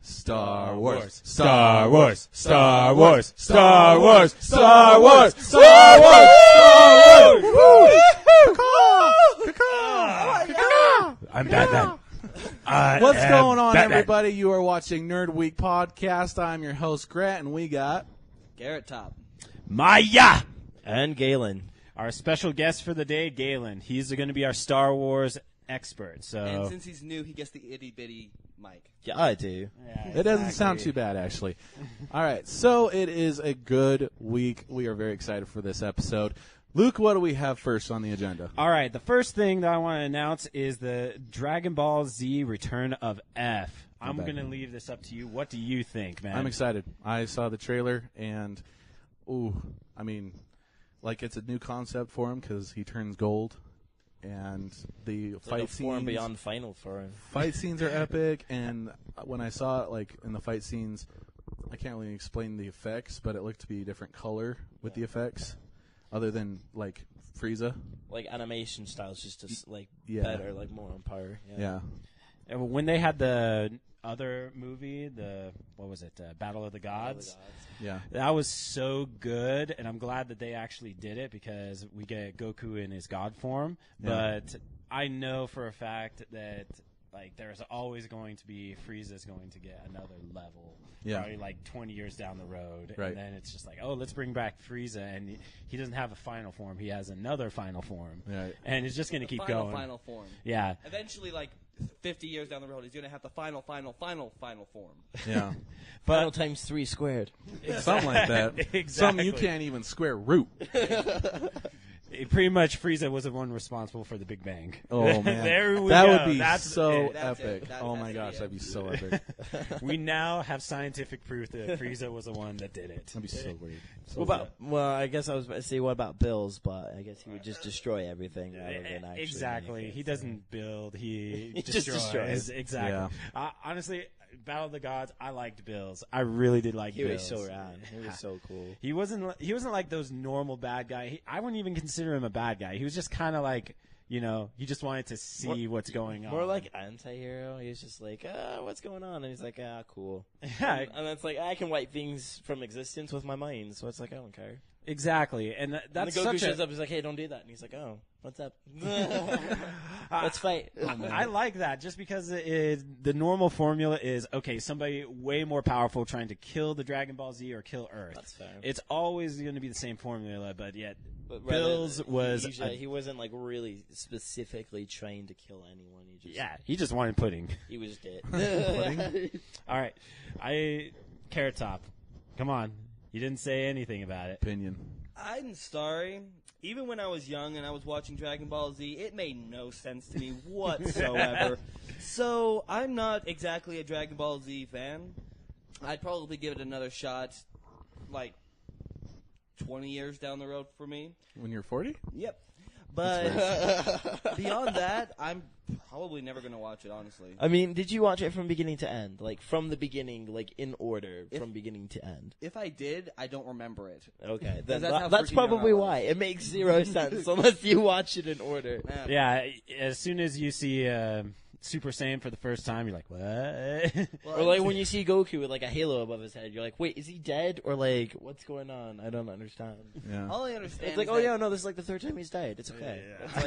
Star Wars. Star Wars. Star Wars. Star Wars. Star Wars. Star Wars. I'm Batman. What's going on, everybody? You are watching Nerd Week Podcast. I'm your host, Grant, and we got Garrett Top, Maya, and Galen. Our special guest for the day, Galen. He's going to be our Star Wars expert. So, and since he's new, he gets the itty bitty mic. Yeah, I do. Yeah, It doesn't sound too bad, actually. All right, so it is a good week. We are very excited for this episode. Luke, what do we have first on the agenda? All right, the first thing that I want to announce is the Dragon Ball Z Return of F. I'm going to leave this up to you. What do you think, man? I'm excited. I saw the trailer, and, it's a new concept for him because he turns gold, and the It's fight like a form scenes beyond final for him. Fight scenes are epic, and when I saw it, in the fight scenes, I can't really explain the effects, but it looked to be a different color with the effects, other than, Frieza. Like animation styles, just Yeah. better, more on par. Yeah. And when they had the other movie, Battle of the Gods, Yeah. that was so good, and I'm glad that they actually did it because we get Goku in his God form. Yeah. But I know for a fact that there's always going to be Frieza's going to get another level. Yeah. Probably 20 years down the road. Right. And then it's just let's bring back Frieza, and he doesn't have a final form. He has another final form. Right. And it's just going to keep going. Final form. Yeah. Eventually, 50 years down the road, he's going to have the final form. Yeah. Final times 3 squared. Something like that. Exactly. Something you can't even square root. Pretty much, Frieza was the one responsible for the Big Bang. Oh, man. There we that go. would be That's so it. That's epic. it. Oh, my gosh, that'd be so epic. We now have scientific proof that Frieza was the one that did it. That'd be so weird. Well, I guess I was about to say, what about Bills? But I guess he would just destroy everything rather than actually. Exactly. He doesn't build. He just destroys. destroys. Exactly. Honestly, Battle of the Gods, I liked Bills. I really did like He Bills. was so rad. He was so cool. He wasn't like those normal bad guy. I wouldn't even consider him a bad guy. He was just kind of he just wanted to see what's going on. More like anti-hero. He was just what's going on? And he's like, cool. Yeah. And it's I can wipe things from existence with my mind. So it's I don't care. Exactly. And that's and then Goku such shows up. He's like, hey, don't do that. And he's like, oh, what's up? Let's fight. I like that just because the normal formula is, okay, somebody way more powerful trying to kill the Dragon Ball Z or kill Earth. That's fair. It's always going to be the same formula, but yet But Bills was... he wasn't really specifically trying to kill anyone. He just wanted pudding. He was dead. All right. Carrot Top, come on. You didn't say anything about it. Opinion. I'm sorry. Even when I was young and I was watching Dragon Ball Z, it made no sense to me whatsoever. So I'm not exactly a Dragon Ball Z fan. I'd probably give it another shot, 20 years down the road for me. When you're 40? Yep. But beyond that, I'm probably never going to watch it, honestly. I mean, did you watch it from beginning to end? From the beginning, in order, from beginning to end? If I did, I don't remember it. Okay, then That's how that's freaking young probably I was. why. It makes 0 sense unless you watch it in order. Yeah, as soon as you see Super Saiyan for the first time, you're like, what? Or when you see Goku with a halo above his head, you're like, wait, is he dead? Or what's going on? I don't understand. Yeah. All I understand It's is oh that yeah, no, this is the 3rd time he's died. It's okay.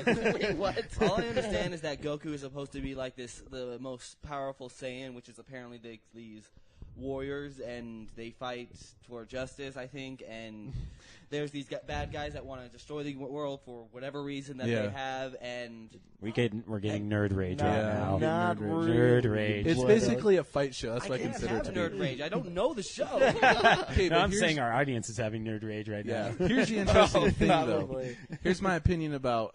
wait, what? All I understand is that Goku is supposed to be the most powerful Saiyan, which is apparently these warriors, and they fight for justice, I think, and there's these bad guys that want to destroy the world for whatever reason that they have, and We're getting nerd rage right now. Not Nerd rage. It's basically a fight show. That's I what I can't consider it have to be. nerd rage. I don't know the show. Okay, No, but I'm here's- saying our audience is having nerd rage right Yeah. now. Here's the interesting thing, though. Probably. Here's my opinion about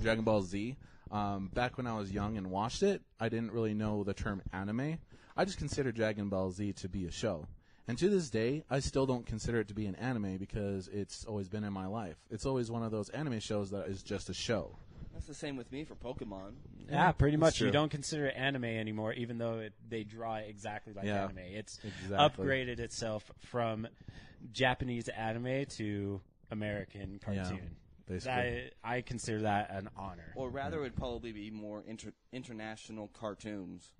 Dragon Ball Z. Back when I was young and watched it, I didn't really know the term anime. I just considered Dragon Ball Z to be a show. And to this day, I still don't consider it to be an anime because it's always been in my life. It's always one of those anime shows that is just a show. That's the same with me for Pokemon. Yeah, pretty much. true. You don't consider it anime anymore, even though they draw exactly like Yeah, anime. It's exactly. upgraded itself from Japanese anime to American cartoon. basically. I consider that an honor. Or rather, it would probably be more international cartoons.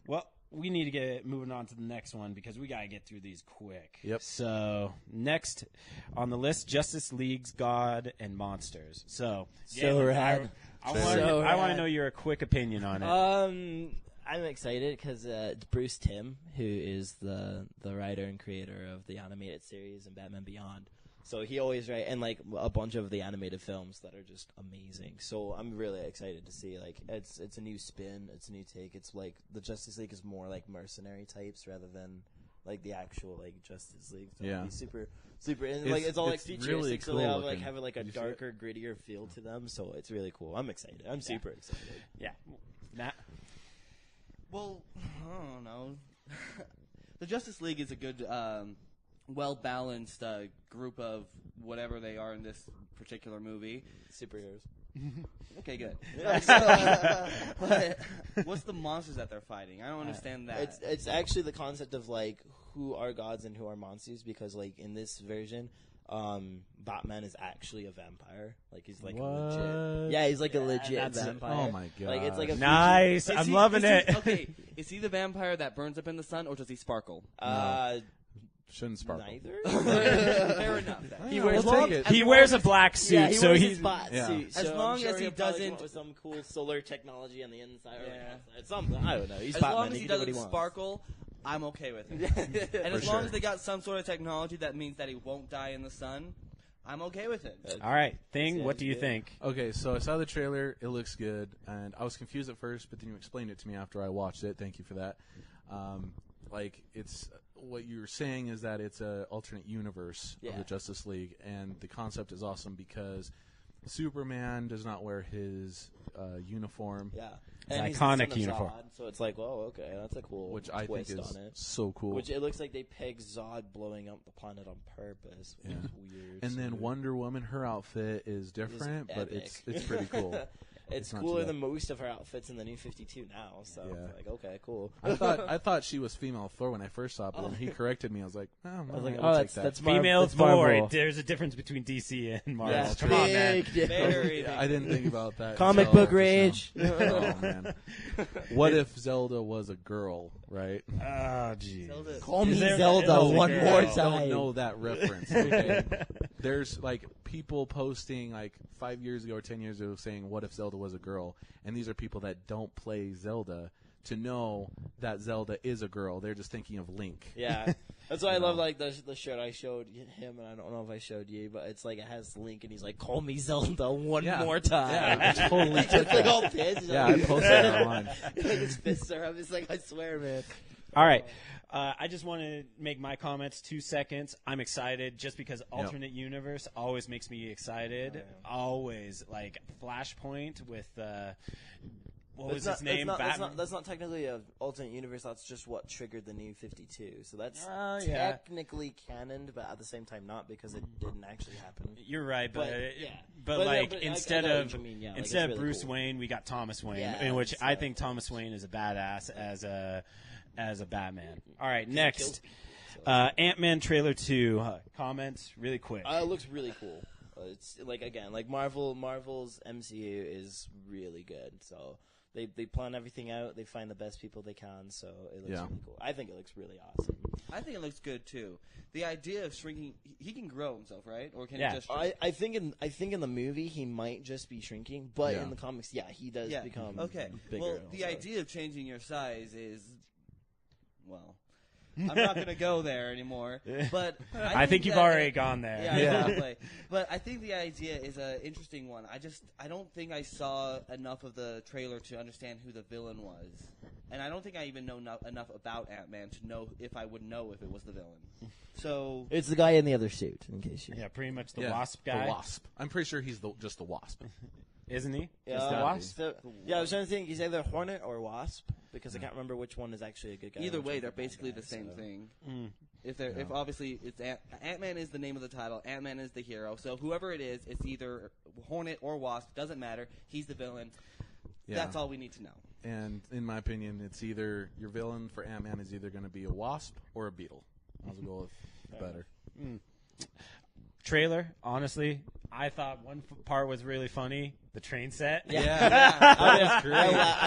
Well, we need to get moving on to the next one because we got to get through these quick. Yep. So next on the list, Justice League's God and Monsters. So rad. I want to know your quick opinion on it. I'm excited because it's Bruce Timm, who is the writer and creator of the animated series and Batman Beyond. So he always writes, and like a bunch of the animated films that are just amazing. So I'm really excited to see, like, it's a new spin, it's a new take. It's like the Justice League is more like mercenary types rather than like the actual like Justice League. So Yeah. it'll be super, and like it's all like futuristic, really so they cool have like looking. a Did you see darker, grittier feel to them. So it's really cool. I'm excited. I'm super excited. Yeah. Matt? Well, I don't know. The Justice League is a good, well-balanced group of whatever they are in this particular movie. Superheroes. Okay, good. But what's the monsters that they're fighting? I don't understand that. It's actually the concept of like who are gods and who are monsters, because like in this version, Batman is actually a vampire. Like he's like a legit. Yeah, he's like a legit vampire. Oh my god! Like it's like a Nice. Is I'm he- loving is he- it. Okay, is he the vampire that burns up in the sun, or does he sparkle? Shouldn't sparkle. Neither. Fair enough. Then. He Yeah, wears we'll long- take it. He wears a black suit, Yeah, he so wears he's his bot yeah. suit. As So long I'm sure as he he'll probably come doesn't- up with some cool solar technology on the inside or Yeah. outside. Something. I don't know. He's As Batman. long as he he can do what doesn't he wants. sparkle, I'm okay with it. And as For long sure. as they got some sort of technology that means that he won't die in the sun, I'm okay with it. all right. Thing, Yeah, what do you yeah. think? Okay, so I saw the trailer. It looks good, and I was confused at first, but then you explained it to me after I watched it. Thank you for that. Like, it's what you're saying is that it's a alternate universe of Yeah. the Justice League, and the concept is awesome because Superman does not wear his uniform, Yeah. It's And he's iconic the son of uniform. Zod, so it's like, well, okay, that's a cool which I think twist is on it. so cool. Which it looks like they pegged Zod blowing up the planet on purpose, which Yeah. is weird. And So then weird. Wonder Woman, her outfit is different, but it's epic. pretty cool. It's not too cooler bad. than most of her outfits in the New 52 now. So Yeah. it's like, okay, cool. I thought she was female Thor when I first saw it, but then he corrected me. I was like, oh, I was like, I'll oh, take that. that's Female that's Thor. Marvel. There's a difference between DC and Marvel. Yeah, Come on, man. big difference. Very I didn't think about that. Comic until book just now. rage. Oh man, what if Zelda was a girl? Right? Oh, jeez. Zelda- Call Is me there- Zelda is one there- more I don't time. know that reference. Okay? There's like people posting like 5 years ago or 10 years ago saying, "What if Zelda was a girl?" And these are people that don't play Zelda to know that Zelda is a girl. They're just thinking of Link. Yeah, that's why I You love know. like the shirt I showed him, and I don't know if I showed you, but it's like it has Link, and he's like, "Call me Zelda one Yeah. more time." Yeah, I totally It's took like that. all pissed. He's Yeah, like, I posted it online. like his fists are up. It's like, I swear, man. All right. I just want to make my comments 2 seconds. I'm excited just because alternate universe always makes me excited. Always. Like Flashpoint with, what was his name? Batman? That's not technically an alternate universe. That's just what triggered the New 52. So that's Yeah. technically canon, but at the same time not, because it didn't actually happen. You're right, but, yeah. but But, like I instead know of what you mean, yeah, like, instead it's of really Bruce cool. Wayne, we got Thomas Wayne, Yeah, in which it's, I think Thomas Wayne is a badass as a Batman. All right, next, Ant-Man trailer 2 comments really quick. It looks really cool. It's like, again, like Marvel's MCU is really good. So they plan everything out. They find the best people they can. So it looks Yeah. really cool. I think it looks really awesome. I think it looks good too. The idea of shrinking, he can grow himself, right? Or can Yeah. he just shrink? I think in the movie he might just be shrinking, but Yeah. in the comics, yeah, he does become okay. bigger. Well, and the all idea of changing your size is, well, I'm not going to go there anymore. But I think you've that- already gone there. Yeah, Yeah. probably. But I think the idea is an interesting one. I don't think I saw enough of the trailer to understand who the villain was, and I don't think I even know enough about Ant-Man to know if I would know if it was the villain. So It's the guy in the other suit, in case you. Yeah, pretty much the Yeah, Wasp guy, The Wasp. I'm pretty sure he's just the Wasp. isn't he? Yeah, Just the gotta Wasp. I was trying to think. He's either Hornet or Wasp, because I can't remember which one is actually a good guy. either and which way, one's they're a bad basically guy, the same so. thing. Mm. If obviously it's Ant-Man is the name of the title, Ant-Man is the hero. So whoever it is, it's either Hornet or Wasp. Doesn't matter. He's the villain. Yeah. That's all we need to know. And in my opinion, it's either your villain for Ant-Man is either going to be a wasp or a beetle. I'll go with better. Trailer, honestly, I thought one part was really funny. The train set. I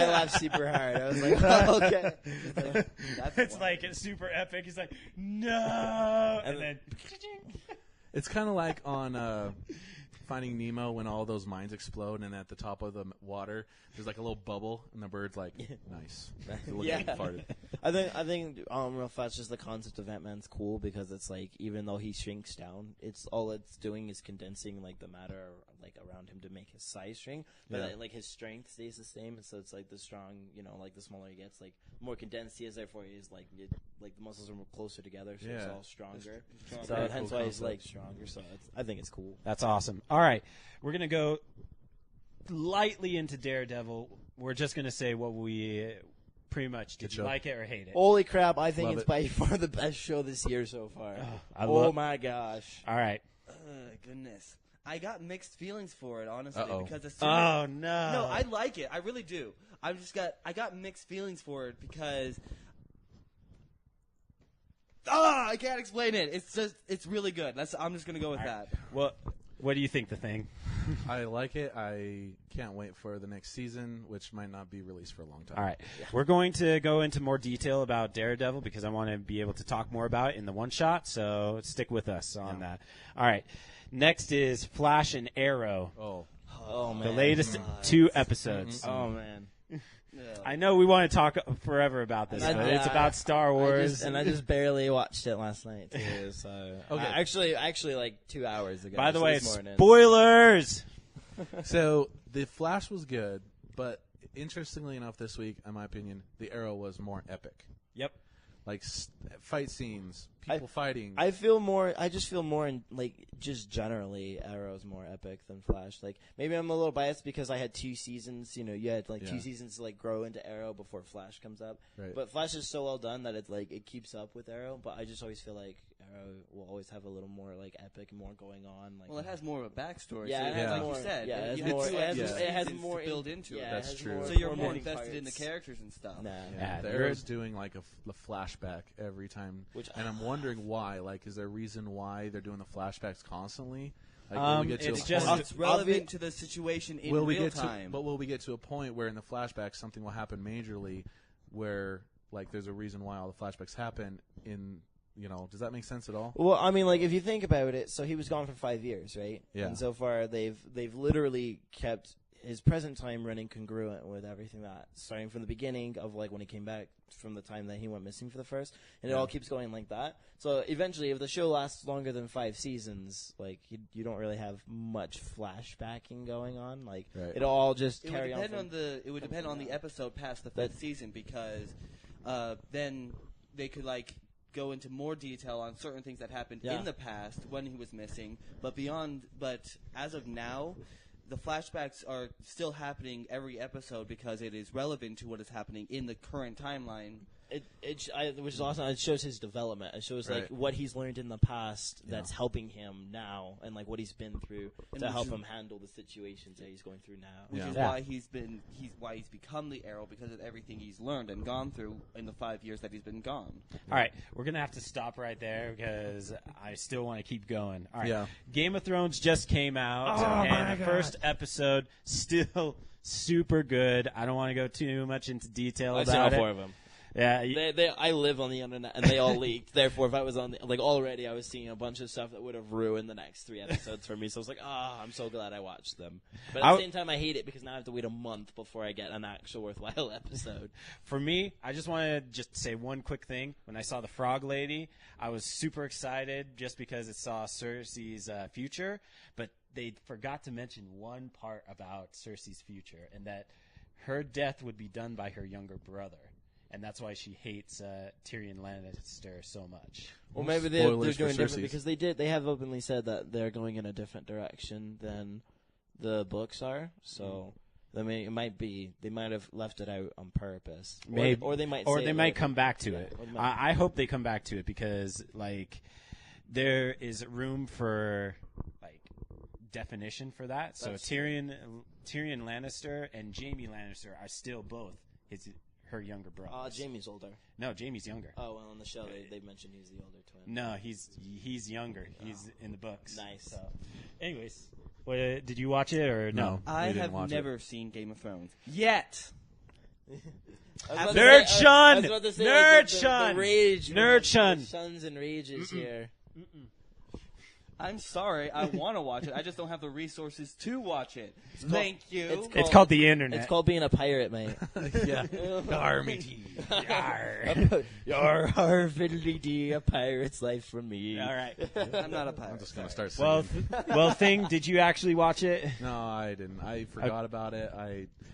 laughed super hard. I was like, oh, okay. It's like it's super epic. He's like, no, and then It's kind of like on Finding Nemo when all those mines explode, and at the top of the water, there's like a little bubble, and the bird's like, nice. Farted. I think real fast, just the concept of Ant-Man's cool because it's like even though he shrinks down, it's doing is condensing like the matter like around him to make his size shrink, but like his strength stays the same. And so it's like the strong, like the smaller he gets, like more condensed he is. Therefore, he's like the muscles are closer together, so it's all stronger. So hence why he's like stronger. So I think it's cool. That's awesome. All right, we're gonna go lightly into Daredevil. We're just gonna say what we pretty much did. You like it or hate it? Holy crap! I think it's by far the best show this year so far. Oh my gosh! All right. Goodness. I got mixed feelings for it, honestly, because no, I like it. I really do. I got mixed feelings for it because I can't explain it. It's really good. I'm just gonna go with that. Well, what do you think, The Thing? I like it. I can't wait for the next season, which might not be released for a long time. All right. Yeah. We're going to go into more detail about Daredevil because I want to be able to talk more about it in the one shot, so stick with us on that. All right. Next is Flash and Arrow. Oh man. The latest 2 episodes. Mm-hmm. Oh, man. I know we want to talk forever about this, but it's about Star Wars. I just barely watched it last night, too. So actually, like 2 hours ago. By the way, morning. spoilers! So, The Flash was good, but interestingly enough this week, in my opinion, The Arrow was more epic. Yep. Like fight scenes, people fighting. I just feel more just generally Arrow's more epic than Flash. Like maybe I'm a little biased because I had 2 seasons. You had 2 seasons to like grow into Arrow before Flash comes up. Right. But Flash is so well done that it keeps up with Arrow. But I just always feel like Arrow will always have a little more like epic, more going on. Like it has more of a backstory. Yeah, so it has like more, you said, yeah, it has more to build into it. That's true. So you're more invested in the characters and stuff. The Arrow's doing like a flashback every time, and I'm wondering why. Like, is there a reason why they're doing the flashbacks constantly? Like, will we get to it's relevant to the situation in real time. But will we get to a point where in the flashbacks something will happen majorly, where like there's a reason why all the flashbacks happen in. Does that make sense at all? Well, I mean, like if you think about it, so he was gone for 5 years, right? Yeah. And so far, they've literally kept his present time running congruent with everything starting from the beginning of like when he came back from the time that he went missing for the first, and it all keeps going like that. So eventually, if the show lasts longer than 5 seasons, like you don't really have much flashbacking going on. Like it'll all just carry on. It would depend on the episode past the 5th season because then they could like. Go into more detail on certain things that happened in the past when he was missing, but as of now, the flashbacks are still happening every episode because it is relevant to what is happening in the current timeline. Which is awesome. It shows his development. It shows like what he's learned in the past that's helping him now, and like what he's been through to help him handle the situations that he's going through now. Which is why he's become the Arrow because of everything he's learned and gone through in the 5 years that he's been gone. All right, we're gonna have to stop right there because I still want to keep going. All right, Yeah. Game of Thrones just came out, and the first episode still super good. I don't want to go too much into detail I've about seen all it. 4 of them. Yeah, I live on the internet, and they all leaked. Therefore, if I was on already, I was seeing a bunch of stuff that would have ruined the next 3 episodes for me. So I was like, I'm so glad I watched them. But at the same time, I hate it because now I have to wait a month before I get an actual worthwhile episode. For me, I just want to say one quick thing. When I saw the Frog Lady, I was super excited just because it saw Cersei's future, but they forgot to mention one part about Cersei's future, and that her death would be done by her younger brother. And that's why she hates Tyrion Lannister so much. Well, maybe they're doing different because they have openly said that they're going in a different direction than the books are. So they might have left it out on purpose. Maybe, or they might come back to it. I hope they come back to it because like there is room for like definition for that. So Tyrion Lannister and Jaime Lannister are still both her younger brother. Jaime's older. No, Jaime's younger. Oh, well, on the show they mentioned he's the older twin. No, he's younger. He's in the books. Nice. So, anyways, Did you watch it or no? I didn't have watch never seen Game of Thrones yet. Nerd Shun! Nerd The Shun! rage. Nerd Shun! Sons and rages here. I'm sorry, I want to watch it. I just don't have the resources to watch it. Thank you. It's called the internet. It's called being a pirate, mate. Yeah. Army. Your fiddly-dee, a pirate's life for me. All right. I'm not a pirate. I'm just gonna start singing. Well, Thing, did you actually watch it? No, I didn't. I forgot about it.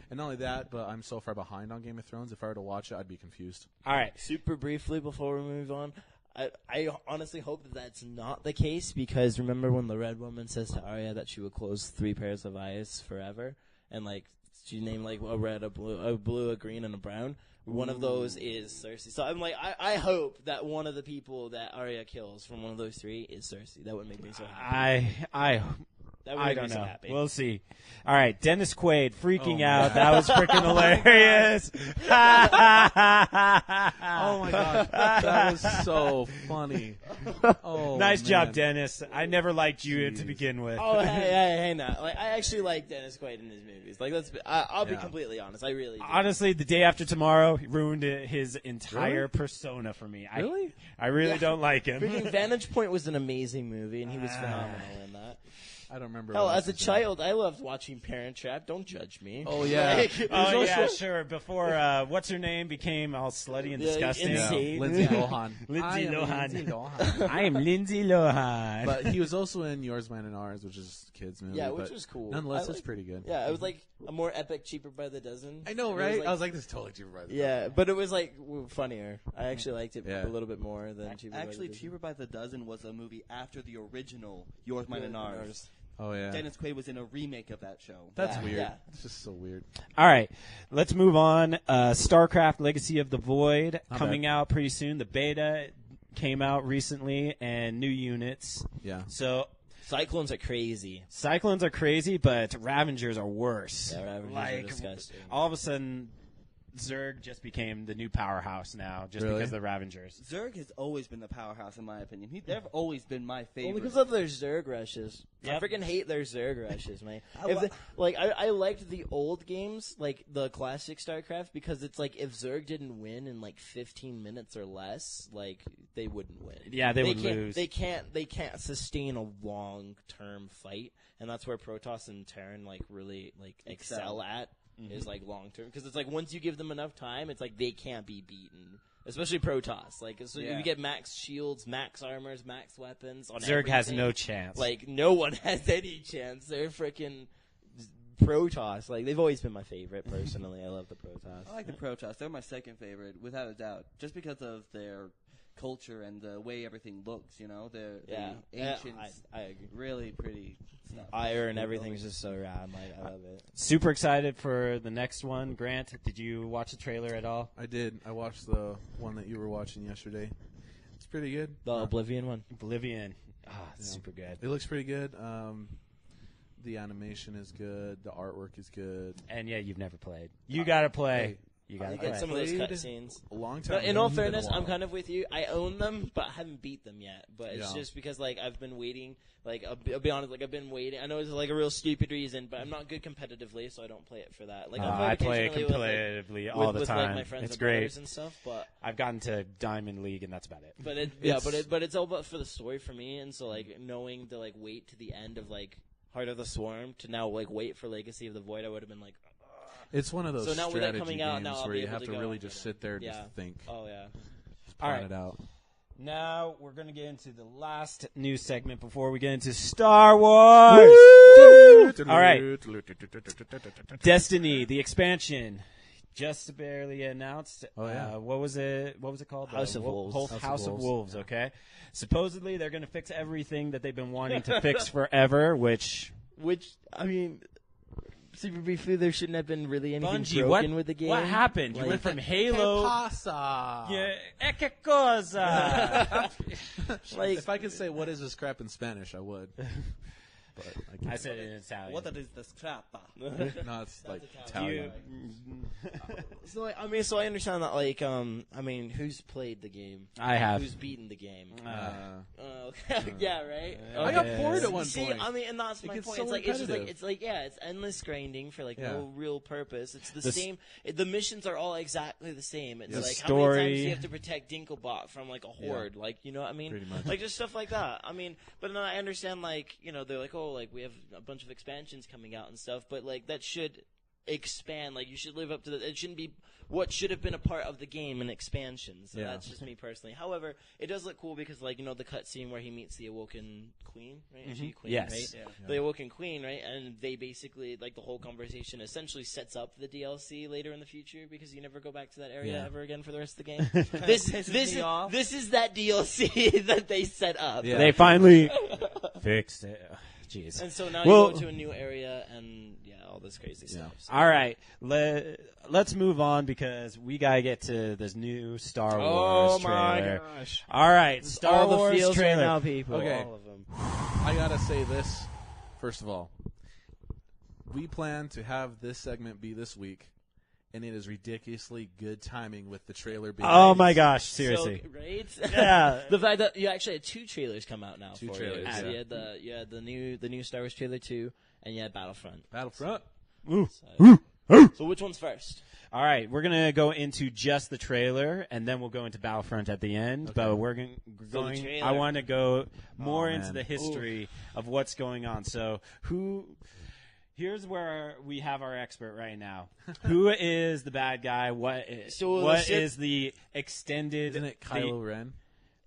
And not only that, but I'm so far behind on Game of Thrones. If I were to watch it, I'd be confused. All right. Super briefly before we move on, I honestly hope that that's not the case, because remember when the Red Woman says to Arya that she would close 3 pairs of eyes forever, and like she named like a red, a blue, a green, and a brown. One of those is Cersei. So I'm like, I hope that one of the people that Arya kills from one of those 3 is Cersei. That would make me so happy. That would I make don't me so know. happy. We'll see. All right, Dennis Quaid freaking Oh, out. That was freaking hilarious. Oh my god, that was so funny. Oh, Nice man. job, Dennis. I never liked you to Jeez. begin with. Oh, hey, now. Like, I actually like Dennis Quaid in his movies. Like, I'll be Yeah. completely honest. I really do. Honestly, The Day After Tomorrow ruined his entire Really? persona for me. Really? I really Yeah. don't like him. Freaking Vantage Point was an amazing movie, and he was phenomenal in that. I don't remember. Hell, what as a else is child, I loved watching Parent Trap. Don't judge me. in it. Oh yeah. Like, Oh, yeah, sure. Before, what's her name became all slutty and Yeah, disgusting. insane. Lindsay Lohan. Lindsay I am Lohan. Lindsay Lohan. I am Lindsay Lohan. But he was also in Yours, Mine, and Ours, which is a kids movie. Yeah, which but was cool. Nonetheless, I it's like- pretty good. Yeah, it was like a more epic, cheaper by the dozen. I know, It was right? like- I was like, this is totally cheaper by the yeah, but it was like funnier. I actually liked it Yeah. a little bit more than cheaper. Actually, by the Cheaper by the Dozen was a movie after the original Yours, Mine, and Ours. Oh yeah. Dennis Quaid was in a remake of that show. That's Yeah, weird. yeah. It's just so weird. All right, let's move on. StarCraft Legacy of the Void Not coming bad. out pretty soon. The beta came out recently, and new units. Yeah. So Cyclones are crazy. Cyclones are crazy, but Ravengers are worse. Yeah, Ravengers are like disgusting. all of a sudden, Zerg just became the new powerhouse now, just Really? because of the Ravengers. Zerg has always been the powerhouse, in my opinion. They've always been my Well, favorite. because of their Zerg rushes. Yep. I freaking hate their Zerg rushes, man. I I liked the old games, like the classic StarCraft, because it's like if Zerg didn't win in like 15 minutes or less, like they wouldn't win. Yeah, they would can't, lose. They can't sustain a long-term fight, and that's where Protoss and Terran like really like excel at. Is like long term, because it's like once you give them enough time, it's like they can't be beaten. Especially Protoss, like so Yeah. you get max shields, max armors, max weapons. On Zerg has everything. no chance. Like no one has any chance. They're freaking Protoss. Like they've always been my favorite personally. I love the Protoss. I like the Protoss. They're my second favorite, without a doubt, just because of their culture and the way everything looks. You know, they're the ancients. I agree. Really pretty stuff. Iron, everything's just so rad. Like I love it. Super excited for the next one. Grant, did you watch the trailer at all? I did. I watched the one that you were watching yesterday. It's pretty good. The Oblivion one. Oblivion. Ah, Yeah. super good. It looks pretty good. The animation is good. The artwork is good. And yeah, you've never played. You gotta play. hey, You I gotta get play. some of those Played cutscenes. A long time. But in ago. all It's been a fairness, I'm while. kind of with you. I own them, but I haven't beat them yet. But it's Yeah. just because like I've been waiting. Like I'll be honest, like I've been waiting. I know it's like a real stupid reason, but I'm not good competitively, so I don't play it for that. Like I play it occasionally competitively with, all like, the with, time. like my friends It's and great. brothers and stuff. But I've gotten to Diamond League, and that's about it. but it's all about for the story for me. And so like knowing to like wait to the end of like Heart of the Swarm to now like wait for Legacy of the Void, I would have been like, It's one of those So now with that strategy coming games out, now I'll where be you able have to to go really and just get it. sit there and Yeah. just think. oh yeah. Plan Alright. it out. Now we're gonna get into the last news segment before we get into Star Wars. All right. Destiny, the expansion, just barely announced. Oh, yeah. What was it? What was it called? House of Wolves. House of Wolves. Okay. Supposedly they're gonna fix everything that they've been wanting to fix forever. Which I mean, super briefly, there shouldn't have been really anything Bungie, broken with the game. what happened? You Like- went from Halo. Pasa. Yeah, que cosa? Like, If I could say what is this crap in Spanish, I would. But I I said it in Italian. What is the scrappa? No, it's like Italian. So I understand that. Like, who's played the game? I have. Who's beaten the game? Yeah, right. I got bored at one point. And that's my gets point. so It's endless grinding for no real purpose. It's the same. The missions are all exactly the same. It's like how many times do you have to protect Dinklebot from like a horde? Like, you know what I mean? Pretty much. Like just stuff like that. I mean, but then I understand like, they're like, oh, like we have a bunch of expansions coming out and stuff, but like that should expand. Like you should live up to it shouldn't be what should have been a part of the game an expansion. So that's just me personally. However, it does look cool because like, the cutscene where he meets the Awoken Queen, right? Is she Queen, yes. right? Yeah. The Awoken Queen, right? And they basically like the whole conversation essentially sets up the DLC later in the future because you never go back to that area ever again for the rest of the game. This is that DLC that they set up. They finally fixed it. Jeez. And so now you go to a new area and all this crazy stuff. So. All right, let's move on because we gotta get to this new Star Wars trailer. Oh my gosh! All right, Star all Wars the feels trailer. right now, people. Okay. All of them. I gotta say this. First of all, we plan to have this segment be this week, and it is ridiculously good timing with the trailer being Oh released. my gosh, seriously. So, right? Yeah. The fact that you actually had 2 trailers come out now. Two for trailers, You. So yeah. you had the new Star Wars trailer 2, and you had Battlefront. Battlefront. So which one's first? All right, we're going to go into just the trailer, and then we'll go into Battlefront at the end. Okay. But we're So going. the trailer. I want to go more into man. the history of what's going on. So here's where we have our expert right now. Who is the bad guy? What is the extended? Isn't it Kylo Ren?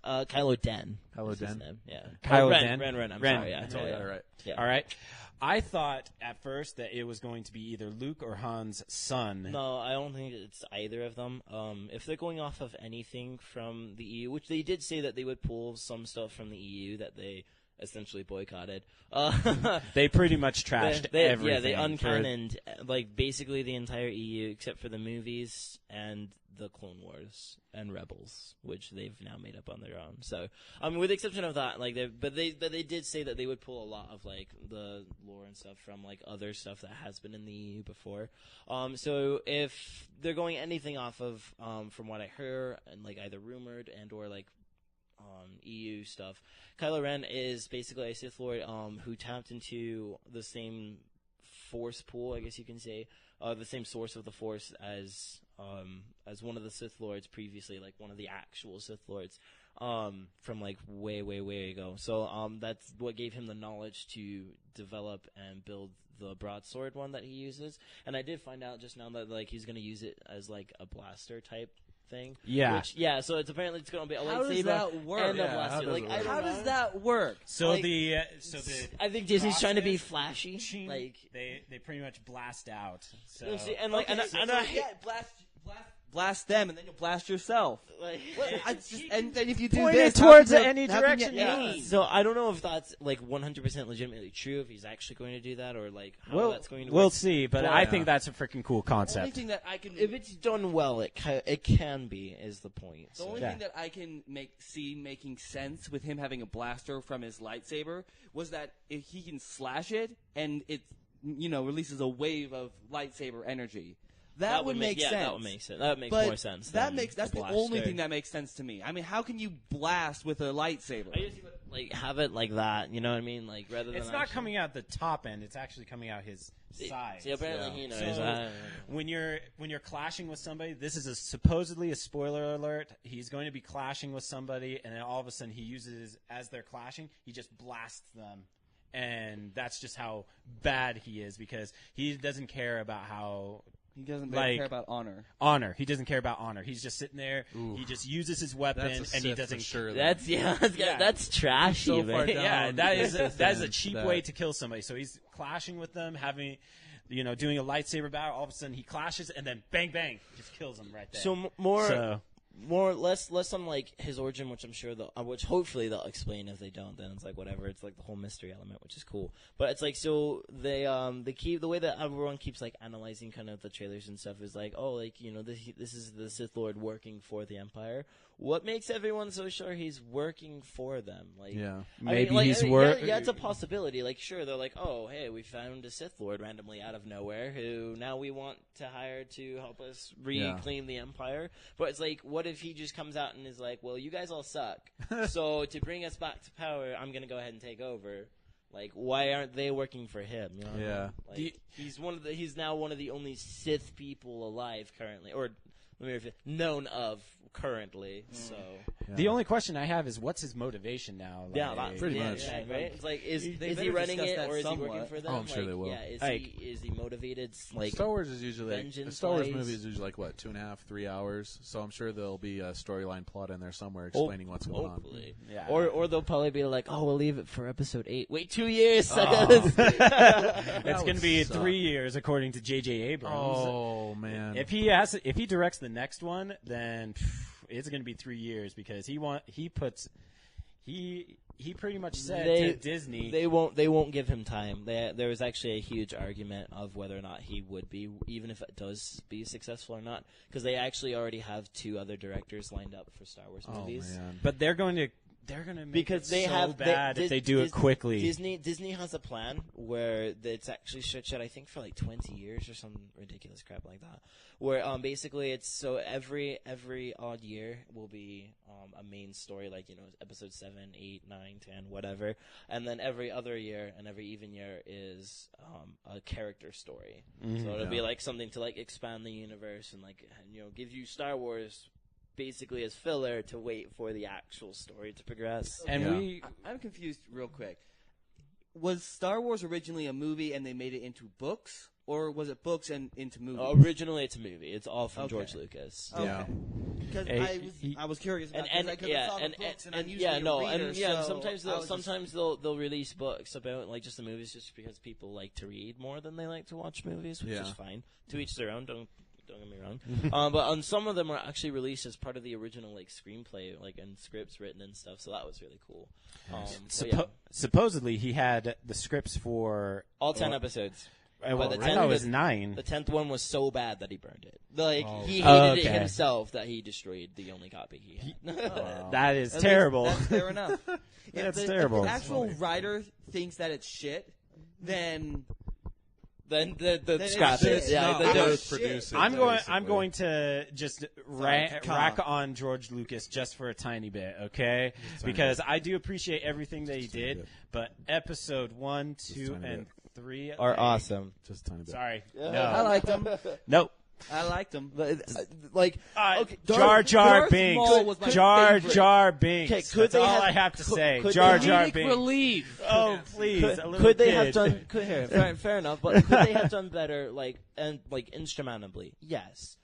Kylo Den. Kylo Is his Den? name. Yeah. Kylo Ren. Den? Ren. I'm Ren. sorry. Yeah, I totally got it right. Yeah. All right. I thought at first that it was going to be either Luke or Han's son. No, I don't think it's either of them. If they're going off of anything from the EU, which they did say that they would pull some stuff from the EU that they essentially boycotted. They pretty much trashed everything. Yeah, they uncannoned like basically the entire EU except for the movies and the Clone Wars and Rebels, which they've now made up on their own. So, with the exception of that, like they did say that they would pull a lot of like the lore and stuff from like other stuff that has been in the EU before. So if they're going anything off of from what I heard and like either rumored and or like EU stuff, Kylo Ren is basically a Sith Lord who tapped into the same Force pool, I guess you can say, the same source of the Force as one of the Sith Lords previously, like one of the actual Sith Lords from like way ago. So that's what gave him the knowledge to develop and build the broadsword one that he uses. And I did find out just now that like he's going to use it as like a blaster type thing. Yeah. So it's apparently it's going to be a How lightsaber does that work? and a Yeah, blaster. how does Like it I work? don't How know. does that work? So Like, the I think Disney's trying to be process- flashy. Like they pretty much blast out. So and like and I hate blast them, and then you'll blast yourself. like. And then if you do Point this, it towards how can any you- how can direction you you aim? want. So I don't know if that's like 100% legitimately true. If he's actually going to do that, or like how that's going to we'll work. see, but Well, I yeah. think that's a freaking cool The only concept. thing that I can, If it's done well, it can be is the point. the only thing that I can see making sense with him having a blaster from his lightsaber was that if he can slash it and it, releases a wave of lightsaber energy. That would make sense. That would make sense. That makes But more sense. That's than the blaster. only thing that makes sense to me. I mean, how can you blast with a lightsaber? I just like have it like that. You know what I mean? Like rather than It's not actually- coming out the top end; it's actually coming out his side. See, apparently he knows. So when you're clashing with somebody, this is supposedly a spoiler alert. He's going to be clashing with somebody, and then all of a sudden he uses as they're clashing, he just blasts them, and that's just how bad he is because he doesn't care about how. He doesn't like- care about honor. Honor. He doesn't care about honor. He's just sitting there. Ooh. He just uses his weapon, That's a and he Sith doesn't. for sure. that's that's trashy. So far man. down. Yeah, that is a That- cheap that- way to kill somebody. So he's clashing with them, having, doing a lightsaber battle. All of a sudden he clashes, and then bang, bang, just kills them right there. So more. So less on like his origin, which I'm sure which hopefully they'll explain. If they don't, then it's like whatever. It's like the whole mystery element, which is cool. But it's like so they the way that everyone keeps like analyzing kind of the trailers and stuff is like, oh, like this is the Sith Lord working for the Empire. What makes everyone so sure he's working for them? Like, Yeah. Maybe he's working. Yeah, it's a possibility. Like, sure, they're like, oh, hey, we found a Sith Lord randomly out of nowhere who now we want to hire to help us reclaim the Empire. But it's like, what if he just comes out and is like, well, you guys all suck, so to bring us back to power, I'm gonna go ahead and take over. Like, why aren't they working for him? You know what I mean? Like, he's now one of the only Sith people alive currently, or known of currently. So The only question I have is, what's his motivation now? Like, pretty much. Yeah, right? It's like, is They he better running discuss it, that or is he somewhat. working for them? Oh, I'm sure Like, they will. Yeah, is he motivated? Like, Star Wars is usually a vengeance Star Wars wise? movie is usually like what 2.5, 3 hours. So I'm sure there'll be a storyline plot in there somewhere explaining what's going on. hopefully. Yeah. Or they'll probably be like, oh, we'll leave it for episode 8. Wait 2 years. It's going to be suck. 3 years according to J.J. Abrams. Oh man! If he directs the next one, then it's going to be 3 years because he pretty much said to Disney They won't give him time. There was actually a huge argument of whether or not he would be, even if it does be successful or not, because they actually already have 2 other directors lined up for Star Wars movies. man. but they're going to make Because it they so have bad if they do it quickly. Disney has a plan where it's actually stretched out, I think, for like 20 years or some ridiculous crap like that. Where basically it's so every odd year will be a main story, like episode 7, 8, 9, 10, whatever, and then every other year and every even year is a character story. So it'll be like something to like expand the universe and like give you Star Wars basically as filler to wait for the actual story to progress. And I'm confused real quick. Was Star Wars originally a movie and they made it into books? Or was it books and into movies? Originally, it's a movie. It's all from George Lucas. Yeah. Because I was curious about and that, 'cause I saw the books, and I'm usually yeah, no, a reader, and yeah, so sometimes they'll release books about like just the movies, just because people like to read more than they like to watch movies, which is fine. To each their own. Don't get me wrong. But on some of them are actually released as part of the original like screenplay, like and scripts written and stuff. So that was really cool. supposedly he had the scripts for all 10 episodes. Well, the I thought it was 9. The 10th one was so bad that he burned it. Like he Oh, hated it okay. himself that he destroyed the only copy he had. That is At least terrible. That's fair enough. That's If terrible. the actual writer thinks that it's shit, then Then it's scrap it. shit. Yeah, No, the- I'm the- not- produce it, I'm basically. going to just rack on George Lucas just for a tiny bit, okay? Because I do appreciate everything that he did, bit. but episode 1, 2, tiny and 3 are awesome. Just a tiny bit. Sorry, I no, liked them. nope. I liked them. Like Okay, Darth- Jar Jar Darth Binks. Maul was my Jar favorite. Jar Binks. Okay, That's all I have to say. Jar Jar Binks. relief. Oh, please. a little could they kid. have done? Fair enough, but could they have done better? Like instrumentally, yes.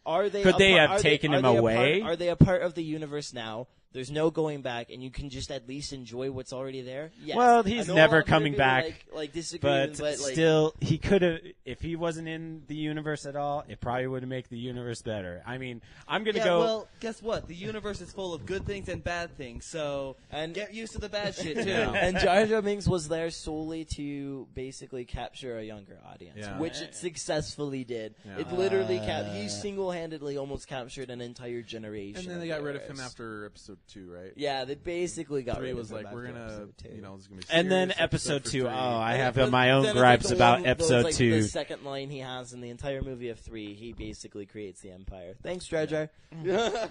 Are they? Could they have are taken are him they a away? Are they a part of the universe now? There's no going back, and you can just at least enjoy what's already there. Yes. Well, I he's know never I'm gonna coming be, back, like disagreeing, but like, still, he could have. If he wasn't in the universe at all, it probably would make the universe better. I mean, I'm gonna go. Well, guess what? The universe is full of good things and bad things, so get used to the bad shit too. And Jar Jar Binks was there solely to basically capture a younger audience, Yeah. which it successfully did. Yeah. It literally he single-handedly almost captured an entire generation. And then they got rid of him viewers. after episode 2, right? Yeah, they basically got 3 rid was of him like, we're after gonna, episode 2. this is gonna be and then serious episode for 2. 3. Oh, I And have then- my own then it's gripes like the about one- that was episode like 2. The second line he has in the entire movie of 3, he basically creates the Empire. Thanks, Jar Jar. Yeah.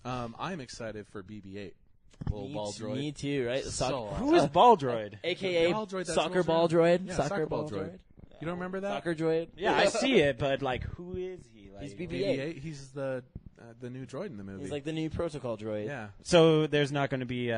I'm excited for BB-8. Little ball droid. Me too, right? The So soccer, Who is Ball Droid? AKA The ball droid that's soccer most ball rare. droid. Yeah, soccer ball droid. You don't remember that? Soccer droid. Yeah, I see it, but like, who is he? Like, He's BB-8. BB-8. He's the new droid in the movie. He's like the new protocol droid. yeah. So there's not going to be.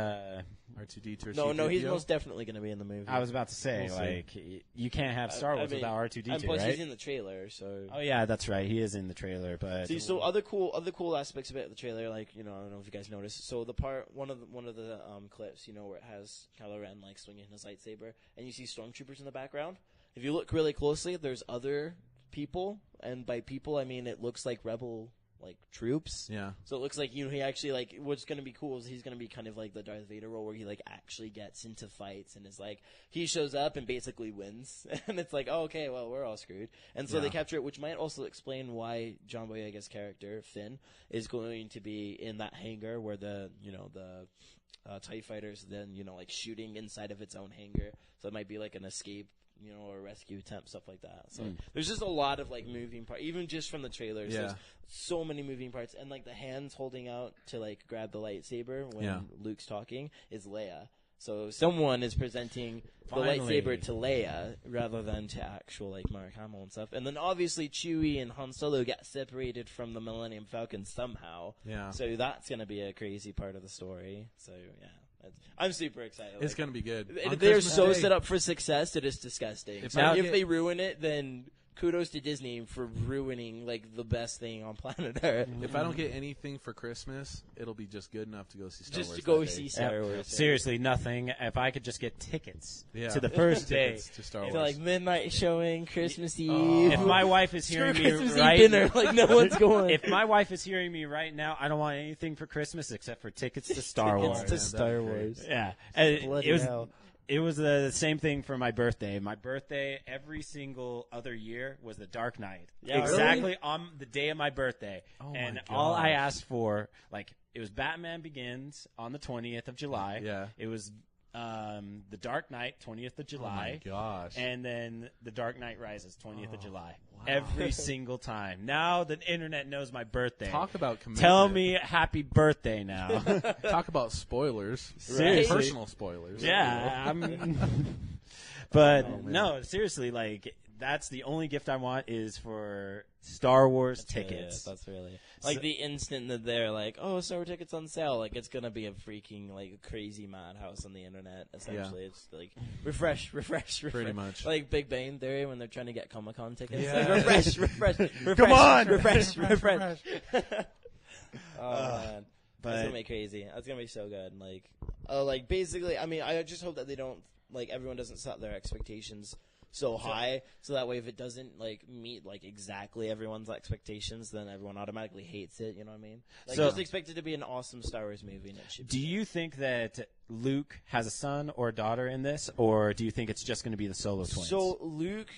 R2D2 or No, he's C-3PO. most definitely going to be in the movie. I was about to say, We'll see. like, you can't have Star Wars I mean, without R2D2, and plus right? he's in the trailer, so. Oh yeah, that's right. He is in the trailer, but See, so other cool aspects of it, the trailer, like I don't know if you guys noticed. So the part, one of the clips, where it has Kylo Ren like swinging his lightsaber, and you see stormtroopers in the background. If you look really closely, there's other people, and by people I mean it looks like rebel like troops. Yeah. So it looks like he actually like what's going to be cool is he's going to be kind of like the Darth Vader role where he like actually gets into fights and is like he shows up and basically wins and it's like okay well we're all screwed and so they capture it, which might also explain why John Boyega's character Finn is going to be in that hangar where the TIE fighters then like shooting inside of its own hangar, so it might be like an escape or a rescue attempt, stuff like that. So there's just a lot of like moving parts, even just from the trailers. Yeah. There's so many moving parts, and like the hands holding out to like grab the lightsaber when Luke's talking is Leia. So someone is presenting the lightsaber to Leia rather than to actual like Mark Hamill and stuff. And then obviously Chewie and Han Solo get separated from the Millennium Falcon somehow. Yeah. So that's gonna be a crazy part of the story. So yeah. I'm super excited. It's going to be good. They're so set up for success that it's disgusting. If they ruin it, then kudos to Disney for ruining like the best thing on planet Earth. If I don't get anything for Christmas, it'll be just good enough to go see Star Wars. Just to go see Star Wars. Seriously, nothing. If I could just get tickets Yeah. to the first day. to Star Wars. So like midnight showing, Christmas Eve. If my wife is hearing me Christmas right Eve dinner, like no one's going. If my wife is hearing me right now, I don't want anything for Christmas except for tickets to Star Wars. Tickets to Star Wars. Yeah. And Bloody it was hell. It was the same thing for my birthday. My birthday every single other year was the Dark Knight. Yeah, exactly really? on the day of my birthday. Oh my and gosh. all I asked for, like, it was Batman Begins on the 20th of July. Yeah. It was the Dark Knight, 20th of July. Oh my gosh. And then the Dark Knight Rises, 20th of July. Every single time. Now the internet knows my birthday. Talk about commitment. Tell me happy birthday now. Talk about spoilers. Seriously. Personal spoilers. Yeah, but Oh, man. no, seriously, like that's the only gift I want is for Star Wars tickets. That's really like the instant that they're like, "Oh, Star Wars tickets on sale!" Like it's gonna be a freaking like crazy madhouse on the internet. Essentially, it's like refresh. Pretty much. Like Big Bang Theory when they're trying to get Comic-Con tickets. Yeah. Like, refresh. Come on! refresh. Oh man. But That's gonna be crazy. That's gonna be so good. Like basically, I mean, I just hope that they don't like everyone doesn't set their expectations so high, so that way if it doesn't like meet like exactly everyone's expectations, then everyone automatically hates it. You know what I mean? Like So- just expect it to be an awesome Star Wars movie, and it should. do you think that Luke has a son or a daughter in this, or do you think it's just going to be the Solo twins? So Luke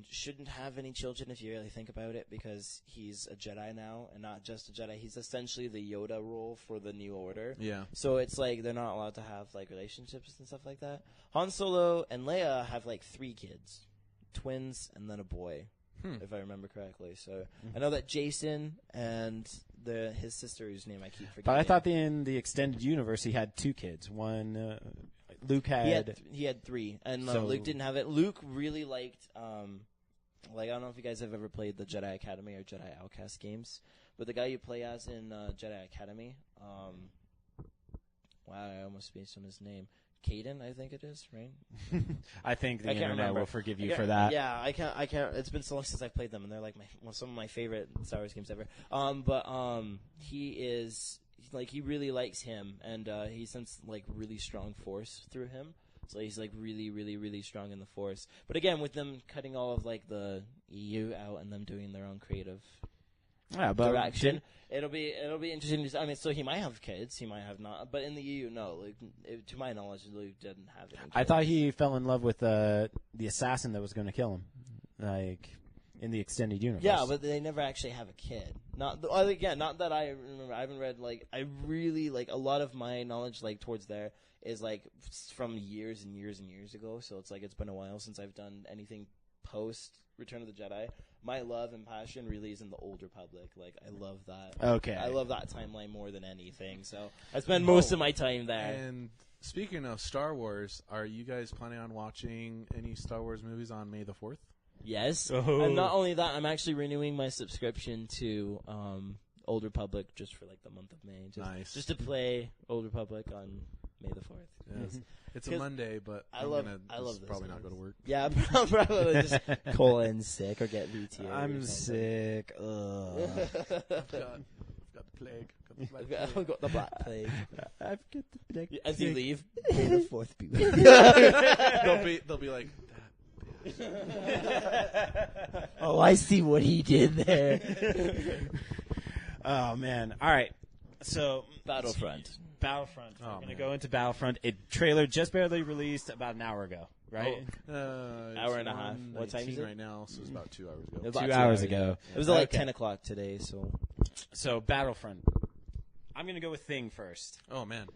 shouldn't have any children if you really think about it, because he's a Jedi now, and not just a Jedi. He's essentially the Yoda role for the New Order. Yeah. So it's like they're not allowed to have like relationships and stuff like that. Han Solo and Leia have like 3 kids, twins, and then a boy, if I remember correctly. So I know that Jason and his sister, whose name I keep forgetting. but I thought in the extended universe he had 2 kids. One, Luke had. He had 3, and So- Luke didn't have it. Luke really liked, like I don't know if you guys have ever played the Jedi Academy or Jedi Outcast games, but the guy you play as in Jedi Academy, wow, I almost spaced on his name. Caden, I think it is, right? I think the I can't internet remember. will forgive you for that. Yeah, I can't. It's been so long since I've played them, and they're like some of my favorite Star Wars games ever. He is like he really likes him, and he sends like really strong Force through him. So he's like really, really, really strong in the Force. But again, with them cutting all of like the EU out and them doing their own creative direction, it'll be interesting. So he might have kids, he might have not. But in the EU, no. Like to my knowledge, Luke didn't have any kids. I thought he fell in love with the assassin that was going to kill him, like in the extended universe. Yeah, but they never actually have a kid. Not that I remember. I haven't read I really a lot of my knowledge towards there is from years and years and years ago. So it's it's been a while since I've done anything post Return of the Jedi. My love and passion really is in the Old Republic. I love that. Okay. I love that timeline more than anything. So I spend most of my time there. And speaking of Star Wars, are you guys planning on watching any Star Wars movies on May the 4th? Yes. Oh. And not only that, I'm actually renewing my subscription to Old Republic just for the month of May. Nice. Just to play Old Republic on May the 4th. Yes. It's a 'Cause Monday, but I I'm love gonna those probably not games. go to work. Yeah, I'm probably just call in sick or get VTA. I'm sick. Ugh. I've got the plague. I've got the black plague. I've got the black As you plague. leave, May the 4th be with you. They'll be like, Oh, I see what he did there. Oh man! All right, so Battlefront. We're gonna go into Battlefront. A trailer just barely released about an hour ago, right? Hour and a half. What time is it right now? So it's about 2 hours ago. About 2 hours ago. It was like Okay. 10 o'clock today, so. So Battlefront. I'm gonna go with Thing first. Oh man.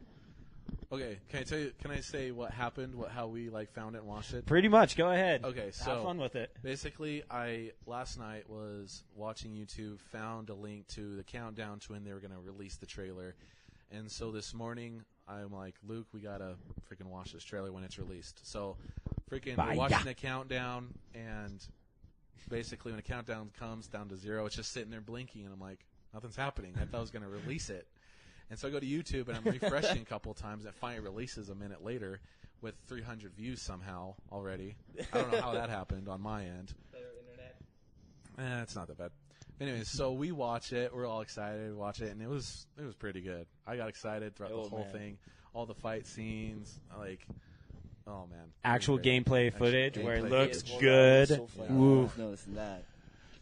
Okay, can I say what happened? How we found it and watched it? Pretty much. Go ahead. Okay, so have fun with it. Basically, I last night was watching YouTube, found a link to the countdown to when they were going to release the trailer, and so this morning I'm like, Luke, we gotta freaking watch this trailer when it's released. So, we're watching the countdown, and basically when the countdown comes down to 0, it's just sitting there blinking, and I'm like, nothing's happening. I thought I was going to release it. And so I go to YouTube, and I'm refreshing a couple of times, and it finally releases a minute later with 300 views somehow already. I don't know how that happened on my end. Better internet. It's not that bad. Anyways, so we watch it. We're all excited to watch it, and it was pretty good. I got excited throughout the whole thing. All the fight scenes, oh, man. Actual gameplay footage where it gameplay looks footage. good. So fun. Ooh. I was noticing that.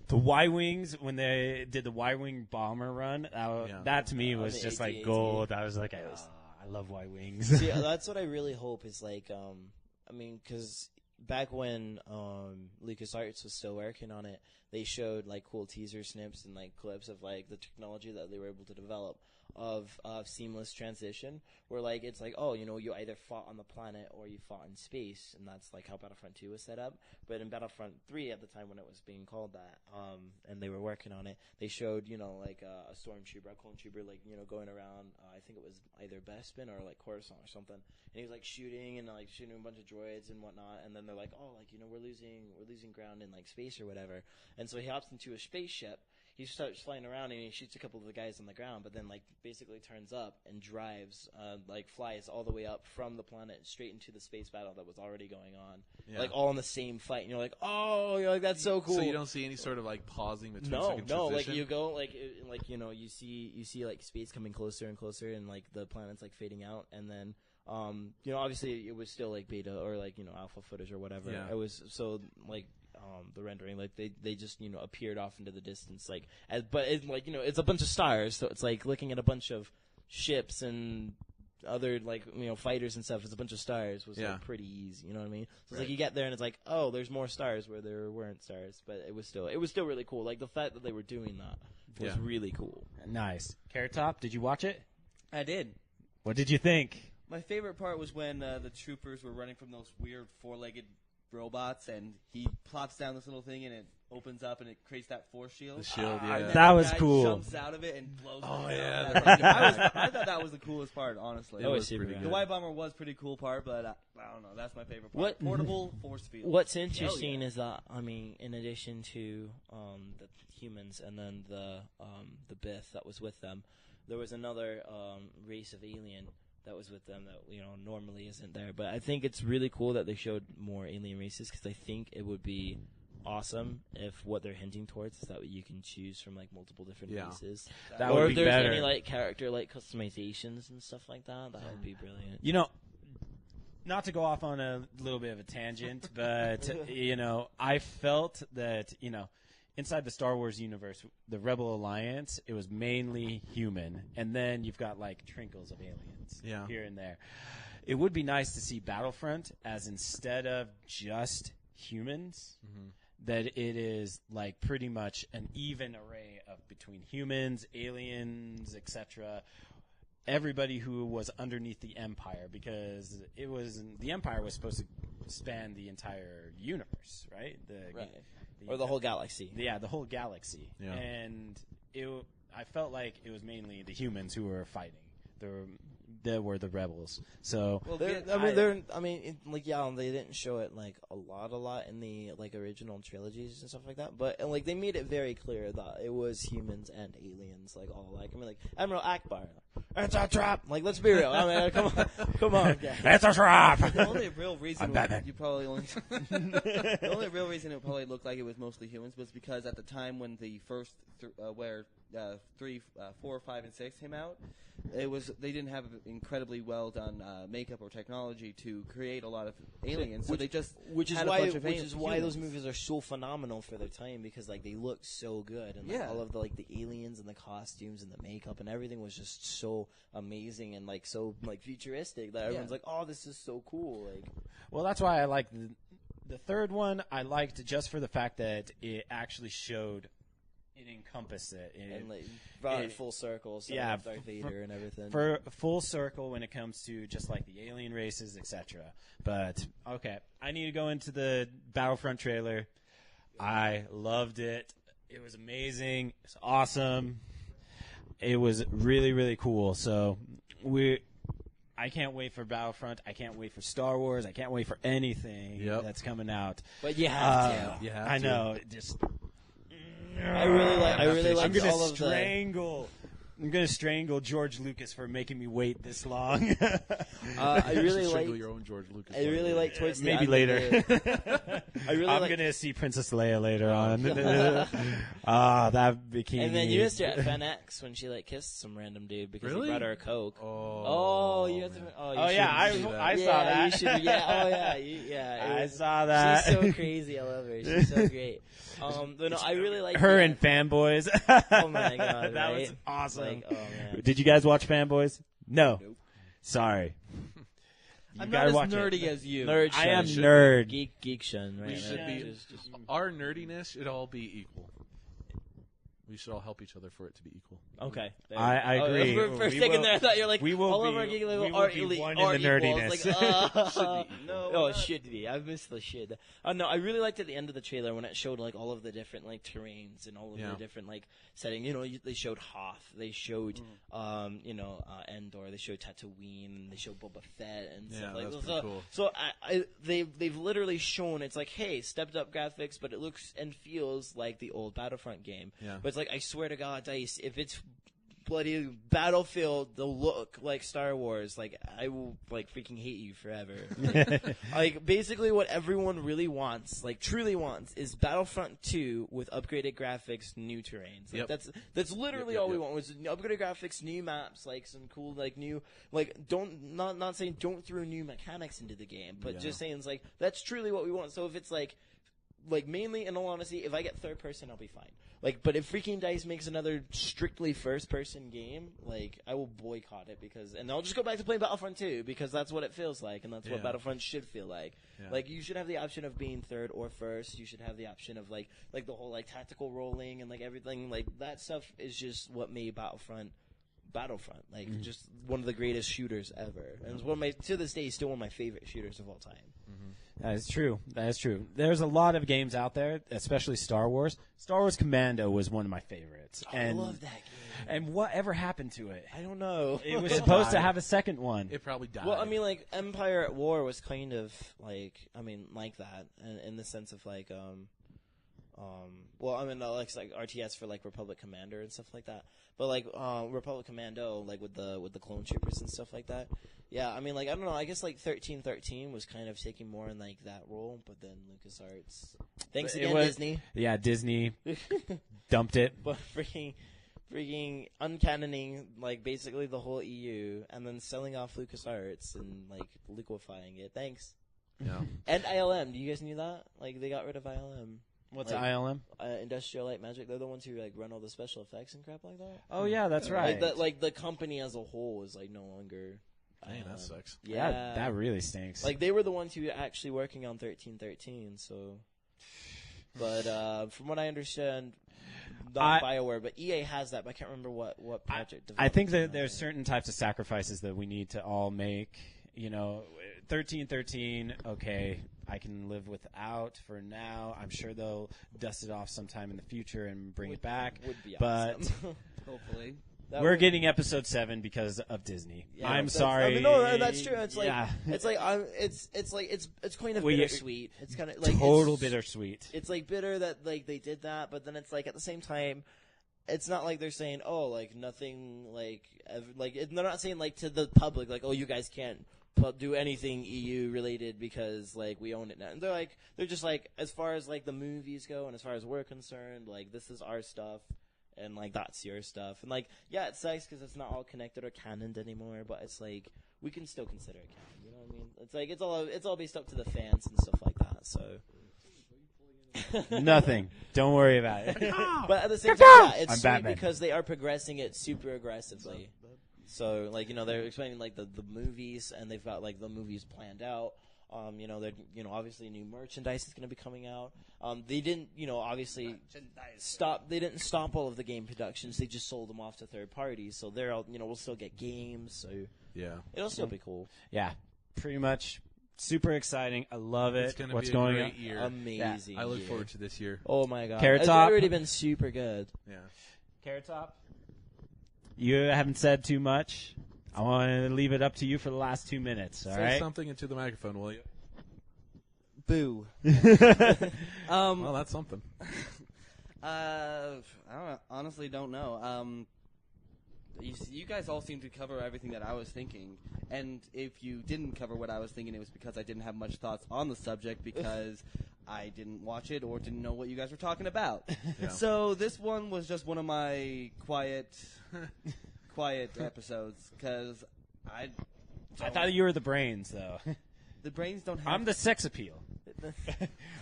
The Y-Wings, when they did the Y-Wing bomber run, that to me was the just like AT-AT. gold. I was like, I love Y-Wings. See, that's what I really hope is because back when LucasArts was still working on it, they showed cool teaser snips and clips of the technology that they were able to develop of seamless transition, where it's you either fought on the planet or you fought in space, and that's how Battlefront 2 was set up. But in Battlefront 3 at the time when it was being called that, and they were working on it, they showed a stormtrooper, a clone trooper going around. I think it was either Bespin or Coruscant or something, and he was shooting and shooting a bunch of droids and whatnot. And then they're we're losing ground in space or whatever. And so he hops into a spaceship. He starts flying around and he shoots a couple of the guys on the ground, but then basically turns up and drives, flies all the way up from the planet straight into the space battle that was already going on, all in the same fight. And you're that's so cool. So you don't see any sort of pausing between second No, transition? you go you see space coming closer and closer, and the planet's fading out, and then obviously it was still beta or alpha footage or whatever. Yeah. It was so the rendering they just appeared off into the distance but it's it's a bunch of stars, so it's looking at a bunch of ships and other fighters and stuff. It's a bunch of stars was pretty easy, you know what I mean? So it's you get there and it's oh, there's more stars where there weren't stars, but it was still really cool. The fact that they were doing that was really cool. Nice. Carrot Top, did you watch it? I did. What did you think? My favorite part was when the troopers were running from those weird four-legged robots, and he plops down this little thing, and it opens up, and it creates that force shield. The shield, And yeah. then That the was guy cool. Jumps out of it and blows. Oh, it yeah, up. I thought that was the coolest part, honestly. It was pretty The good. Y bomber was pretty cool part, but I don't know. That's my favorite part. Portable force field. What's interesting is that in addition to the humans and then the Bith that was with them, there was another race of alien that was with them that normally isn't there. But I think it's really cool that they showed more alien races, because I think it would be awesome if what they're hinting towards is that you can choose from multiple different races. That or would if be there's better. any character customizations and stuff like that, that would be brilliant. Not to go off on a little bit of a tangent, but I felt that inside the Star Wars universe, the Rebel Alliance, it was mainly human, and then you've got trinkles of aliens here and there. It would be nice to see Battlefront as, instead of just humans, that it is pretty much an even array of between humans, aliens, etc. Everybody who was underneath the Empire, because the Empire was supposed to span the entire universe, right? Or the whole galaxy. Yeah, the whole galaxy. Yeah. And I felt like it was mainly the humans who were fighting. They were the rebels. So they didn't show it a lot in the original trilogies and stuff like that. But they made it very clear that it was humans and aliens, Admiral Akbar. It's a trap. Like, let's be real. I mean, come on. Guys. It's a trap. The only real reason Batman. you probably only the only real reason it probably looked like it was mostly humans was because at the time when the first 3, 4, 5, and 6 came out, they didn't have incredibly well done makeup or technology to create a lot of aliens, so they just which is had why a bunch of why those humans. movies are so phenomenal for their time, because like they look so good, and like, Yeah. all of the like the aliens and the costumes and the makeup and everything was just so amazing and like so like futuristic that everyone's like, oh, this is so cool. Like, Well, that's why I like the third one. I liked just for the fact that it actually showed, it encompassed it. and like brought it full circle. So yeah, Darth Vader and everything. For full circle when it comes to just like the alien races, etc. But okay, I need to go into the Battlefront trailer. I loved it. It was amazing. It's awesome. It was really, really cool. So I can't wait for Battlefront. I can't wait for Star Wars. I can't wait for anything that's coming out. But you have to. You have I to. know. Just I really like I'm gonna all of the. I'm gonna strangle George Lucas for making me wait this long. I You really should strangle like. your own George Lucas. I really like towards the Maybe end later. of the- I really I'm like. gonna see Princess Leia later on. That bikini. And then you missed her at Fan X when she like kissed some random dude because Really? he brought her a Coke. Oh, you have to. man. Oh yeah, I see that. saw Yeah, that. You should, yeah. Oh yeah. Yeah. I it was- saw that. She's so crazy. I love her. She's so great. But no, I really like Her the- and Fanboys. Oh my god, that right? was awesome. Like, oh man. Did you guys watch Fanboys? No. Nope. Sorry. You I'm gotta not as watch nerdy it. as you. Nerd I am shun. nerd. Geek shun. Right? We should Like, be. just- Our nerdiness should all be equal. We should all help each other for it to be equal. Okay. I Oh, agree. For a We second will- there, I thought you were like, we will all be- of our geek we level will are be elite, one are in the equals. nerdiness. Like, No, oh, we're it not. should be. I missed the shit. No, I really liked at the end of the trailer when it showed like all of the different like terrains and all of Yeah. the different like setting. You know, they showed Hoth, they showed Endor, they showed Tatooine, they showed Boba Fett and Yeah, stuff like that's that. pretty So, cool. so they've literally shown it's like, hey, stepped up graphics, but it looks and feels like the old Battlefront game. Yeah. But it's like, I swear to God, Dice, if it's bloody Battlefield, the look like Star Wars, like I will like freaking hate you forever. Like basically what everyone really wants, like truly wants, is Battlefront 2 with upgraded graphics, new terrains. Like, Yep. that's literally Yep, all we yep. want was upgraded graphics, new maps, like some cool like new like not saying don't throw new mechanics into the game, but Yeah. just saying it's like that's truly what we want. So if it's like mainly in all honesty, if I get third person, I'll be fine. Like, but if freaking DICE makes another strictly first person game, like, I will boycott it and I'll just go back to playing Battlefront 2 because that's what it feels like and that's what Yeah. Battlefront should feel like. Yeah. Like, you should have the option of being third or first. You should have the option of like the whole like tactical rolling and like everything. Like, that stuff is just what made Battlefront. Like, just one of the greatest shooters ever. And it's to this day, still one of my favorite shooters of all time. That is true. There's a lot of games out there, especially Star Wars. Star Wars Commando was one of my favorites. And, I love that game. And whatever happened to it? I don't know. It was supposed to have a second one. It probably died. Well, I mean, like Empire at War was kind of like that, in the sense of like, well, I mean, like RTS for like Republic Commander and stuff like that. But like Republic Commando, like with the clone troopers and stuff like that. Yeah, I mean, like I don't know. I guess like 1313 was kind of taking more in like that role, but then LucasArts. Thanks It again, was- Disney. Yeah, Disney dumped it. But freaking uncanoning like basically the whole EU and then selling off LucasArts and like liquefying it. Thanks. yeah. And ILM. Do you guys knew that? Like they got rid of ILM. What's Like, ILM? Industrial Light Magic. They're the ones who like run all the special effects and crap like that. Oh yeah, that's right. Like the company as a whole is like no longer. Dang, that sucks. Yeah, that really stinks. like they were the ones who were actually working on 1313. So, but from what I understand, not BioWare, but EA has that. But I can't remember what project. I think that development there's certain types of sacrifices that we need to all make. You know, 1313, okay, I can live without for now. I'm sure they'll dust it off sometime in the future and bring it back. would be but awesome. Hopefully. That we're would- getting episode 7 because of Disney. Yeah, I'm that's- sorry. I mean, no, that's true. It's like Yeah. it's like it's kind of Well, yeah, bittersweet. It's kind of like Total it's, bittersweet. It's like bitter that like they did that, but then it's like at the same time, it's not like they're saying, oh, like nothing, they're not saying like to the public, like, oh, you guys can't do anything EU related because like we own it now. And they're just like, as far as like the movies go and as far as we're concerned, like this is our stuff and like that's your stuff. And like, yeah, it sucks because it's not all connected or canoned anymore, but it's like we can still consider it canon. You know what I mean? It's like it's all based up to the fans and stuff like that. So. Nothing. Don't worry about it. But at the same time, yeah, it's sweet because they are progressing it super aggressively. So, like, you know, they're expanding like the movies, and they've got like the movies planned out. You know, they're obviously new merchandise is going to be coming out. They didn't, obviously stop. They didn't stop all of the game productions. They just sold them off to third parties. So they're all, we'll still get games. So yeah, it'll still be cool. Yeah, pretty much. Super exciting. I love it. It's going to What's be a going great on? year. Amazing. I look year. forward to this year. Oh my god. Carrot It's Top? already been super good. Yeah. Carrot Top? You haven't said too much. I want to leave it up to you for the last 2 minutes. All Say right. something into the microphone, will you? Boo. Well, that's something. Honestly don't know. You guys all seem to cover everything that I was thinking, and if you didn't cover what I was thinking, it was because I didn't have much thoughts on the subject because I didn't watch it or didn't know what you guys were talking about. Yeah. So this one was just one of my quiet episodes because I thought you were the brains, though. the brains don't have. I'm the sex appeal.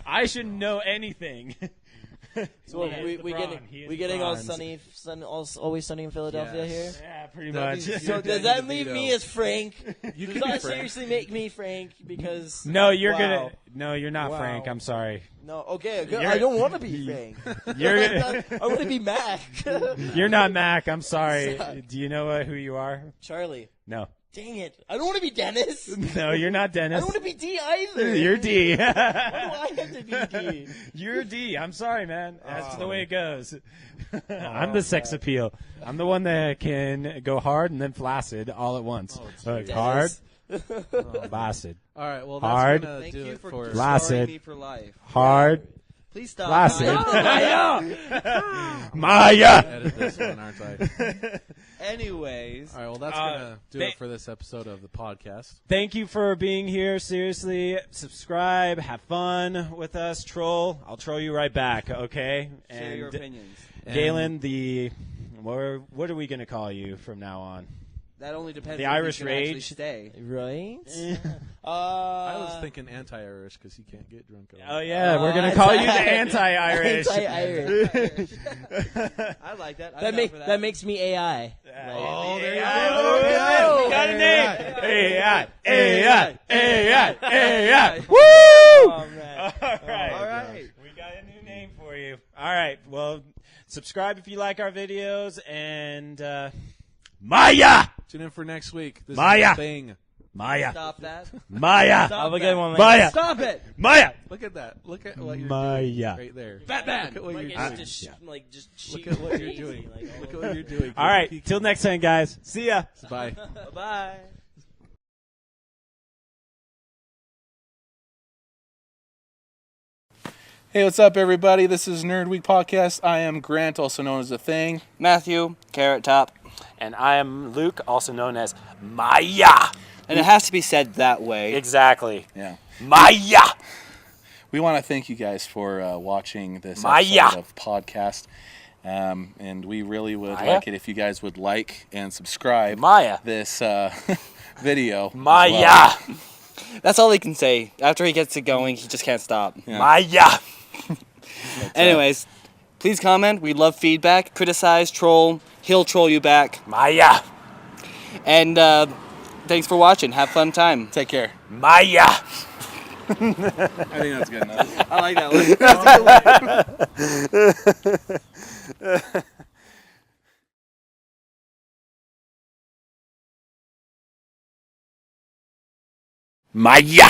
I shouldn't know anything. So we getting Always Sunny in Philadelphia Yes. here. Yeah, pretty That much. means So you're does Danny that leave DeVito. me as Frank? You Does can be that Frank. seriously make me Frank? Because No, you're wow. gonna. No, you're not Wow. Frank. I'm sorry. No, okay, good. You're- I don't want to be Frank. You're I want to be Mac. you're not Mac. I'm sorry. Suck. Do you know who you are? Charlie. No. Dang it! I don't want to be Dennis. No, you're not I Dennis. don't want to be D either. You're D. Why do I have to be D? You're D. I'm sorry, man. That's the way it goes. I'm the sex appeal. I'm the one that can go hard and then flaccid all at once. geez. Hard, Oh. flaccid. All right, well, Hard. that's going to Thank do you it for for... Flaccid. scarring me for life. Hard, Please stop. flaccid. Maya. Maya. Edit this one, aren't I? Anyways, All right, well, that's going to do it for this episode of the podcast. Thank you for being here. Seriously, subscribe, have fun with us, troll. I'll troll you right back, okay? share your And opinions. Galen, what are we going to call you from now on? That only depends. The if you Irish can actually Rage. stay. Right? I was thinking anti-Irish because he can't get drunk. Oh, yeah, we're going to call you the anti-Irish. Anti-Irish. I like that. That makes me AI. Oh, there you Oh, go. good. We got a name. AI. Woo! Oh, man. All right. We got a new name for you. All right. Well, subscribe if you like our videos, and Maya! Tune in for next week. This Maya. is the thing. Maya. Stop that. Maya. Stop Have a that. good one, man. Maya. Stop it. Maya. Look at that. Look at what you're Maya. doing right there. Batman. Look at what Like, you're doing. just Look at what you're doing. Look at what you're doing. All right. Till next time, guys. See ya. Bye. Bye. Hey, what's up, everybody? This is Nerd Week Podcast. I am Grant, also known as The Thing. Matthew, Carrot Top. And I am Luke, also known as Maya. And it has to be said that way. Exactly. Yeah. Maya. We want to thank you guys for watching this Maya. episode of podcast. And we really would Maya? like it if you guys would like and subscribe Maya. this video. as Maya. well. That's all he can say. After he gets it going, he just can't stop. Yeah. Maya. Anyways, please comment. We love feedback. Criticize, troll. He'll troll you back. Maya. And thanks for watching. Have fun time. Take care. Maya. I think that's good enough. I like that one. Maya.